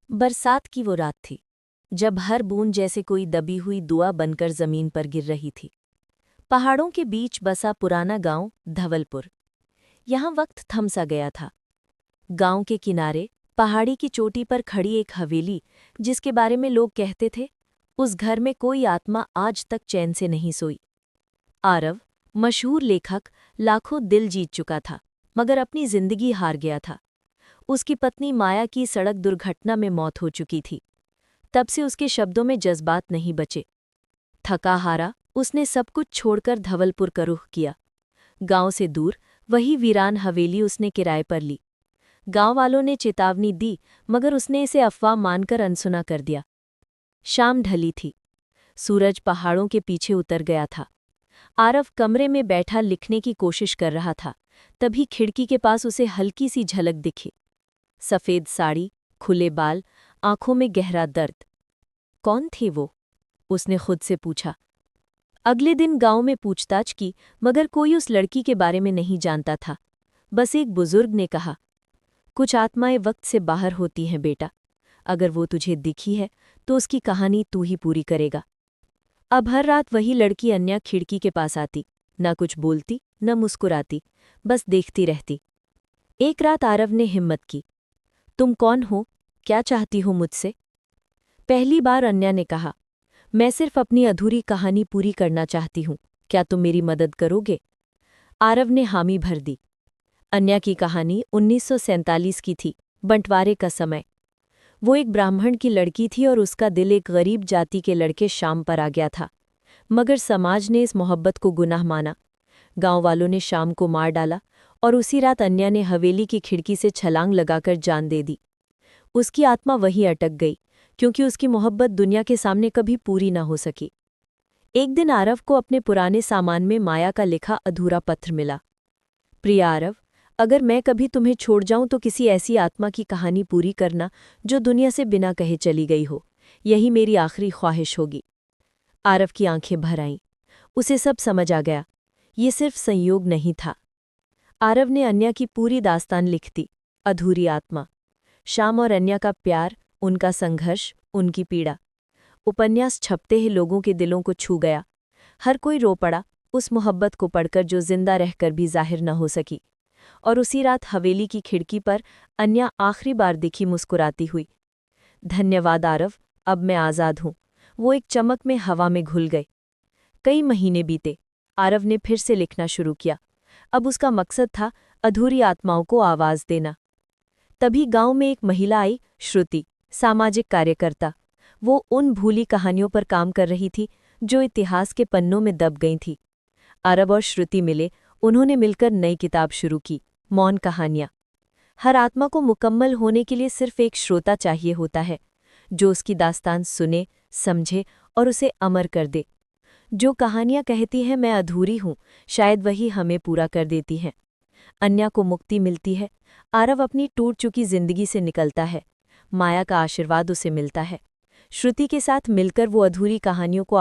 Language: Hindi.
बरसात की वो रात थी जब हर बूंद जैसे कोई दबी हुई दुआ बनकर जमीन पर गिर रही थी। पहाड़ों के बीच बसा पुराना गांव धवलपुर। यहां वक्त थम सा गया था। गांव के किनारे पहाड़ी की चोटी पर खड़ी एक हवेली, जिसके बारे में लोग कहते थे उस घर में कोई आत्मा आज तक चैन से नहीं सोई। आरव, मशहूर लेखक, लाखों दिल जीत चुका था, मगर अपनी जिंदगी हार गया था। उसकी पत्नी माया की सड़क दुर्घटना में मौत हो चुकी थी। तब से उसके शब्दों में जज्बात नहीं बचे। थका हारा उसने सब कुछ छोड़कर धवलपुर का रुख किया। गांव से दूर वही वीरान हवेली उसने किराए पर ली। गांव वालों ने चेतावनी दी, मगर उसने इसे अफवाह मानकर अनसुना कर दिया। शाम ढली थी। सूरज पहाड़ों के पीछे उतर गया था। आरव कमरे में बैठा लिखने की कोशिश कर रहा था, तभी खिड़की के पास उसे हल्की सी झलक दिखी। सफ़ेद साड़ी, खुले बाल, आंखों में गहरा दर्द। कौन थी वो? उसने खुद से पूछा। अगले दिन गांव में पूछताछ की, मगर कोई उस लड़की के बारे में नहीं जानता था। बस एक बुजुर्ग ने कहा, कुछ आत्माएं वक्त से बाहर होती हैं बेटा। अगर वो तुझे दिखी है तो उसकी कहानी तू ही पूरी करेगा। अब हर रात वही लड़की अन्या खिड़की के पास आती, न कुछ बोलती न मुस्कुराती, बस देखती रहती। एक रात आरव ने हिम्मत की। तुम कौन हो? क्या चाहती हो मुझसे? पहली बार अन्या ने कहा, मैं सिर्फ अपनी अधूरी कहानी पूरी करना चाहती हूँ। क्या तुम मेरी मदद करोगे? आरव ने हामी भर दी। अन्या की कहानी 1947 की थी, बंटवारे का समय। वो एक ब्राह्मण की लड़की थी और उसका दिल एक गरीब जाति के लड़के शाम पर आ गया था। मगर समाज ने इस मोहब्बत को गुनाह माना। गांव वालों ने शाम को मार डाला और उसी रात अन्या ने हवेली की खिड़की से छलांग लगाकर जान दे दी। उसकी आत्मा वहीं अटक गई, क्योंकि उसकी मोहब्बत दुनिया के सामने कभी पूरी न हो सकी। एक दिन आरव को अपने पुराने सामान में माया का लिखा अधूरा पत्र मिला। प्रिय आरव, अगर मैं कभी तुम्हें छोड़ जाऊं तो किसी ऐसी आत्मा की कहानी पूरी करना जो दुनिया से बिना कहे चली गई हो। यही मेरी आखिरी ख्वाहिश होगी। आरव की आंखें भर आईं। उसे सब समझ आ गया। ये सिर्फ संयोग नहीं था। आरव ने अन्या की पूरी दास्तान लिख दी। अधूरी आत्मा, शाम और अन्या का प्यार, उनका संघर्ष, उनकी पीड़ा। उपन्यास छपते ही लोगों के दिलों को छू गया। हर कोई रो पड़ा, उस मोहब्बत को पढ़कर जो जिंदा रहकर भी जाहिर न हो सकी। और उसी रात हवेली की खिड़की पर अन्या आखिरी बार दिखी मुस्कुराती हुई। धन्यवाद आरव, अब मैं आज़ाद हूँ। वो एक चमक में हवा में घुल गए। कई महीने बीते। आरव ने फिर से लिखना शुरू किया। अब उसका मकसद था अधूरी आत्माओं को आवाज़ देना। तभी गांव में एक महिला आई, श्रुति, सामाजिक कार्यकर्ता। वो उन भूली कहानियों पर काम कर रही थी जो इतिहास के पन्नों में दब गई थी। आरव और श्रुति मिले। उन्होंने मिलकर नई किताब शुरू की, मौन कहानियाँ। हर आत्मा को मुकम्मल होने के लिए सिर्फ एक श्रोता चाहिए होता है, जो उसकी दास्तान सुने, समझे और उसे अमर कर दे। जो कहानियाँ कहती हैं मैं अधूरी हूँ, शायद वही हमें पूरा कर देती हैं। अन्या को मुक्ति मिलती है। आरव अपनी टूट चुकी जिंदगी से निकलता है। माया का आशीर्वाद उसे मिलता है। श्रुति के साथ मिलकर वो अधूरी कहानियों को